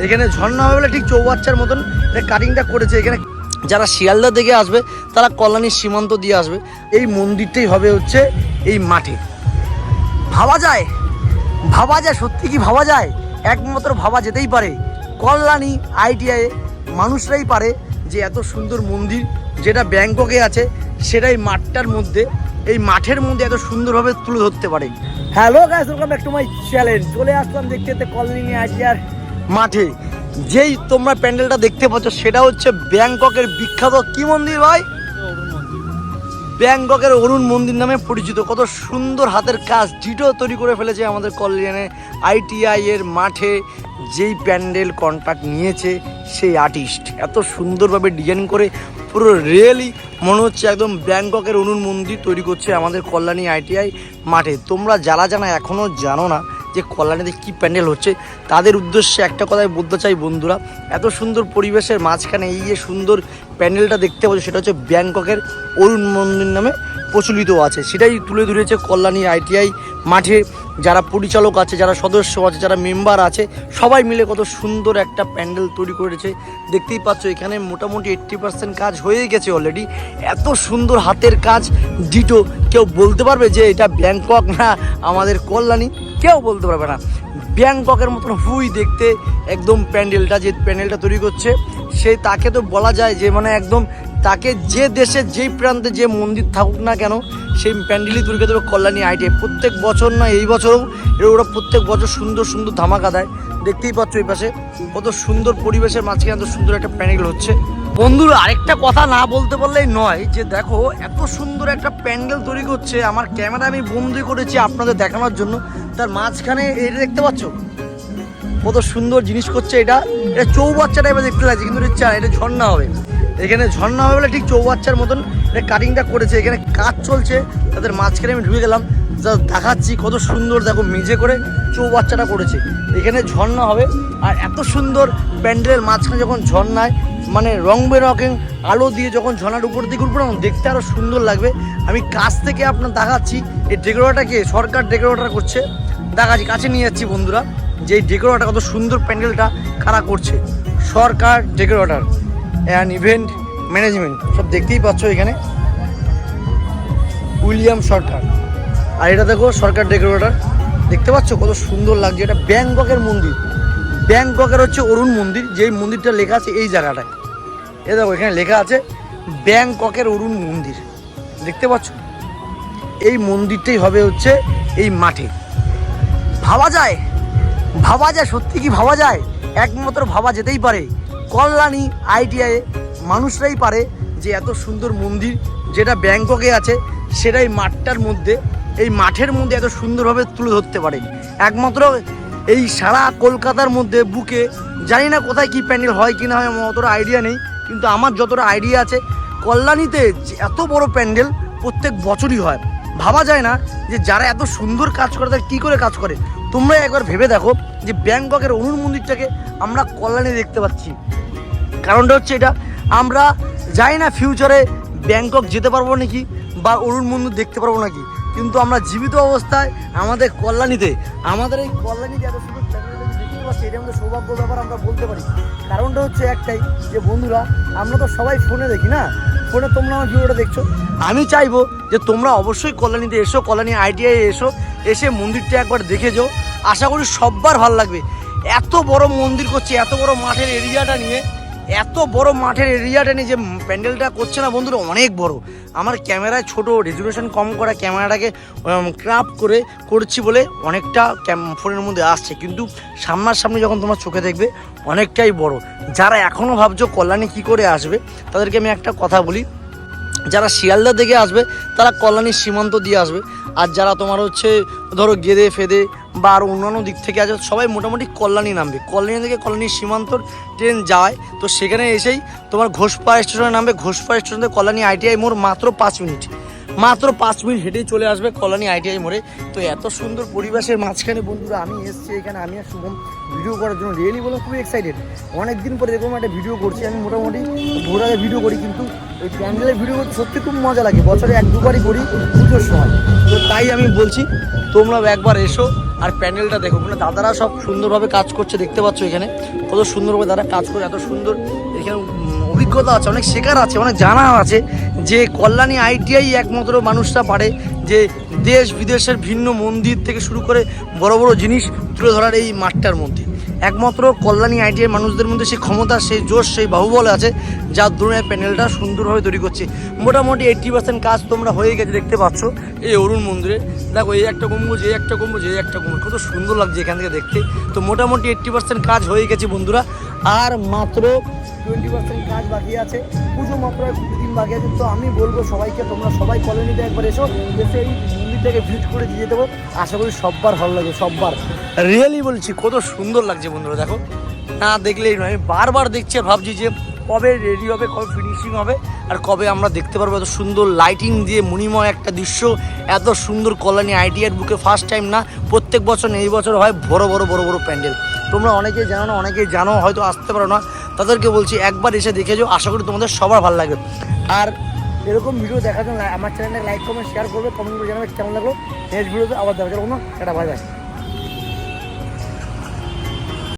এখানে ঝর্ণা হবে বলে ঠিক চৌবাচ্চার মতন কাটিংটা করেছে। এখানে যারা শিয়ালদা থেকে আসবে তারা কল্যাণীর সীমান্ত দিয়ে আসবে। এই মন্দিরটাই হবে হচ্ছে এই মাঠে। ভাবা যায় সত্যি কি ভাবা যায়? একমাত্র ভাবা যেতেই পারে কল্যাণী ITI মানুষরাই পারে যে এত সুন্দর মন্দির যেটা ব্যাংককে আছে সেটাই মাঠটার মধ্যে, এই মাঠের মধ্যে এত সুন্দরভাবে তুলে ধরতে পারে। Hello guys, welcome back to my channel. চলে আসলাম দেখতে কল্যাণী ITI মাঠে। যেই তোমরা প্যান্ডেলটা দেখতে পাচ্ছ সেটা হচ্ছে ব্যাংককের বিখ্যাত কি মন্দির ভাই? ব্যাংককের অরুণ মন্দির নামে পরিচিত। কত সুন্দর হাতের কাজ ডিটো তৈরি করে ফেলেছে আমাদের কল্যাণী ITI এর মাঠে। যেই প্যান্ডেল কন্ট্রাক্ট নিয়েছে সেই আর্টিস্ট এত সুন্দরভাবে ডিজাইন করে পুরো রিয়েলি মনে হচ্ছে একদম ব্যাংককের অরুণ মন্দির তৈরি করছে আমাদের কল্যাণী ITI মাঠে। তোমরা যারা এখনও জানো না যে কল্যাণীতে কী প্যান্ডেল হচ্ছে, তাদের উদ্দেশ্যে একটা কথাই বলতে চাই বন্ধুরা, এত সুন্দর পরিবেশের মাঝখানে এই যে সুন্দর প্যান্ডেলটা দেখতে পাচ্ছ সেটা হচ্ছে ব্যাংককের অরুণ মন্দির নামে প্রচলিত আছে। সেটাই তুলে ধরেছে কল্যাণী ITI মাঠে। যারা পরিচালক আছে, যারা সদস্য আছে, যারা মেম্বার আছে, সবাই মিলে কত সুন্দর একটা প্যান্ডেল তৈরি করেছে। দেখতেই পাচ্ছ এখানে মোটামুটি 80% কাজ হয়ে গেছে অলরেডি। এত সুন্দর হাতের কাজ ডিটো। কেউ বলতে পারবে যে এটা ব্যাংকক না আমাদের কল্যাণী? কেউ বলতে পারবে না। ব্যাংককের মতন হুই দেখতে একদম প্যান্ডেলটা, যে প্যান্ডেলটা তৈরি করছে সেই তাকে তো বলা যায় যে একদম তাকে যে দেশে যেই প্রান্তে যে মন্দির থাকুক না কেন সেই প্যান্ডেলই তৈরি করতে হবে কল্যাণী ITI। প্রত্যেক বছর না, এই বছরও ওরা প্রত্যেক বছর সুন্দর সুন্দর ধামাকা দেয়। দেখতেই পাচ্ছ এই পাশে কত সুন্দর পরিবেশের মাঝখানে এত সুন্দর একটা প্যান্ডেল হচ্ছে। বন্ধুরা আরেকটা কথা না বলতে পারলেই নয় যে দেখো এত সুন্দর একটা প্যান্ডেল তৈরি করছে। আমার ক্যামেরা আমি বন্দি করেছি আপনাদের দেখানোর জন্য। তার মাঝখানে এটা দেখতে পাচ্ছ কত সুন্দর জিনিস করছে। এটা চৌবাচ্চাটা এবার দেখতে লাগছে, কিন্তু এটা ঝর্ণা হবে। এখানে ঝর্ণা হবে বলে ঠিক চৌবাচ্চার মতন কাটিংটা করেছে। এখানে কাজ চলছে, তাদের মাঝখানে আমি ঢুকে গেলাম, যা দেখাচ্ছি কত সুন্দর দেখো মেঝে করে চৌবাচ্চাটা করেছে। এখানে ঝর্ণা হবে আর এত সুন্দর প্যান্ডেলের মাঝখানে যখন ঝর্ণায় রং বেরঙের আলো দিয়ে যখন ঝর্ণার উপর দিকে উঠবো দেখতে আরও সুন্দর লাগবে। আমি কাছ থেকে আপনার দেখাচ্ছি এই ডেকোরেটরটাকে সরকার ডেকোরেটর করছে। দেখাচ্ছি, কাছে নিয়ে যাচ্ছি বন্ধুরা যে এই ডেকোরেটর কত সুন্দর প্যান্ডেলটা কারা করছে। সরকার ডেকোরেটর অ্যান্ড ইভেন্ট ম্যানেজমেন্ট সব দেখতেই পাচ্ছ। এখানে উইলিয়াম সরকার, আর এটা দেখো সরকার ডেকোরেটর। দেখতে পাচ্ছ কত সুন্দর লাগছে। এটা ব্যাংককের মন্দির, ব্যাংককের হচ্ছে অরুণ মন্দির। যেই মন্দিরটা লেখা আছে এই জায়গাটায়, এ দেখো এখানে লেখা আছে ব্যাংককের অরুণ মন্দির। দেখতে পাচ্ছ এই মন্দিরটাই হবে হচ্ছে এই মাঠে। ভাবা যায় সত্যি কি ভাবা যায়? একমাত্র ভাবা যেতেই পারে কল্যাণী ITI মানুষরাই পারে যে এত সুন্দর মন্দির যেটা ব্যাংককে আছে সেটাই মাঠটার মধ্যে, এই মাঠের মধ্যে এত সুন্দরভাবে তুলে ধরতে পারে। একমাত্র এই সারা কলকাতার মধ্যে বুকে জানি না কোথায় কি প্যান্ডেল হয় কি না হয়, আমার অতটা আইডিয়া নেই, কিন্তু আমার যতটা আইডিয়া আছে কল্যাণীতে এত বড় প্যান্ডেল প্রত্যেক বছরই হয়। ভাবা যায় না যে যারা এত সুন্দর কাজ করে তারা কী করে কাজ করে। তোমরা একবার ভেবে দেখো যে ব্যাংককের অরুণ মন্দিরটাকে আমরা কল্যাণী দেখতে পাচ্ছি। কারণটা হচ্ছে এটা, আমরা জানি না ফিউচারে ব্যাংকক যেতে পারবো নাকি বা অরুণ মন্দির দেখতে পারবো নাকি, কিন্তু আমরা জীবিত অবস্থায় আমাদের কল্যাণীতে, আমাদের এই কল্যাণীতে এত সুন্দর দেখতে পাচ্ছি। এটা আমাদের সৌভাগ্য ব্যাপার আমরা বলতে পারি। কারণটা হচ্ছে একটাই যে বন্ধুরা আমরা তো সবাই ফোনে দেখি না, ফোনে তোমরা আমার ভিডিওটা দেখছো। আমি চাইবো যে তোমরা অবশ্যই কল্যাণীতে এসো, কল্যাণী ITI এসে মন্দিরটা একবার দেখে যাও। আশা করি সবার ভালো লাগবে। এত বড় মন্দির করছে, এত বড় মাঠের এরিয়াটা নিয়ে যে প্যান্ডেলটা করছে না বন্ধুরা, অনেক বড়। আমার ক্যামেরায় ছোট রেজুলেশন কম করা ক্যামেরাটাকে ক্রাফট করছি বলে অনেকটা ফোনের মধ্যে আসছে, কিন্তু সামনাসামনি যখন তোমার চোখে দেখবে অনেকটাই বড়। যারা এখনও ভাবছো কল্যাণী কী করে আসবে তাদেরকে আমি একটা কথা বলি, যারা শিয়ালদা থেকে আসবে তারা কল্যাণীর সীমান্ত দিয়ে আসবে। আর যারা তোমার হচ্ছে ধরো গেদে ফেদে বা আর অন্যান্য দিক থেকে আছে সবাই মোটামুটি কল্যাণী নামবে। কল্যাণী থেকে কল্যাণীর সীমান্তর ট্রেন যায়, তো সেখানে এসেই তোমার ঘোষপাড়া স্টেশনে নামবে। ঘোষপাড়া স্টেশন থেকে কল্যাণী ITI মোড় মাত্র 5 মিনিট হেঁটেই চলে আসবে কল্যাণী ITI মোড়ে। তো এত সুন্দর পরিবেশের মাঝখানে বন্ধুরা আমি এসেছি এখানে, আমি আর শুভম ভিডিও করার জন্য রিয়েলি বললাম খুবই এক্সাইটেড। অনেকদিন পরে এরকম একটা ভিডিও করছি। আমি মোটামুটি ভোর আগে ভিডিও করি, কিন্তু ওই প্যান্ডেলের ভিডিও করতে সত্যি খুব মজা লাগে। বছরে 1-2বারই করি পুজোর সময়। তো তাই আমি বলছি তোমরা একবার এসো, আর প্যান্ডেলটা দেখো, ওখানে দাদারা সব সুন্দরভাবে কাজ করছে, দেখতে পাচ্ছ এখানে কত সুন্দরভাবে দাদা কাজ করে, এত সুন্দর। এখানে অভিজ্ঞতা আছে, অনেক শেখার আছে, অনেক জানা আছে যে কল্যাণী আইটিআই একমাত্র মানুষরা পারে যে দেশ বিদেশের ভিন্ন মন্দির থেকে শুরু করে বড় বড় জিনিস তুলে ধরার এই মাঠটার মধ্যে। একমাত্র কল্যাণী আইটিআই মানুষদের মধ্যে সেই ক্ষমতা, সেই জোশ, সেই বাহুবল আছে, যার ধরনের প্যান্ডেলটা সুন্দরভাবে তৈরি করছে। মোটামুটি 80% কাজ তোমরা হয়ে গেছে, দেখতে পাচ্ছ এই অরুণ মন্দিরে। দেখো এই একটা গম্বুজ, এই একটা গম্বুজ, এই একটা গম্বুজ, কত সুন্দর লাগছে এখান থেকে দেখতে। তো মোটামুটি 80% কাজ হয়ে গেছে বন্ধুরা, আর মাত্র 20% কাজ বাকি আছে। পুজো মাত্র 2 দিন বাকি আছে। তো আমি বলবো সবাইকে, তোমরা সবাই কলোনিতে একবার এসো, এসে এই মন্দিরটাকে ভিজিট করে দিয়ে দেবো। আশা করি সববার ভালো লাগে, সববার রিয়েলি বলছি কত সুন্দর লাগছে বন্ধুরা। দেখো না দেখলেই নয়, আমি বারবার দেখছি আর ভাবছি যে কবে রেডি হবে, কবে ফিনিশিং হবে, আর কবে আমরা দেখতে পারবো এত সুন্দর লাইটিং দিয়ে মণিময় একটা দৃশ্য, এত সুন্দর কল্যাণী আইটিআইয়ের বুকে ফার্স্ট টাইম না, প্রত্যেক বছর এই বছর হয় বড় বড় বড় বড় প্যান্ডেল। তোমরা অনেকেই জানো না, অনেকেই জানো হয়তো আসতে পারো না, তাদেরকে বলছি একবার এসে দেখে যাও, আশা করি তোমাদের সবার ভালো লাগবে। আর এরকম ভিডিও দেখার জন্য আমার চ্যানেলটাকে লাইক কমেন্ট শেয়ার করবে, কমেন্ট করে জানাবে কেমন লাগলো। নেক্সট ভিডিওতে আবার দেখা যাবে কোনো, এটা বাই বাই।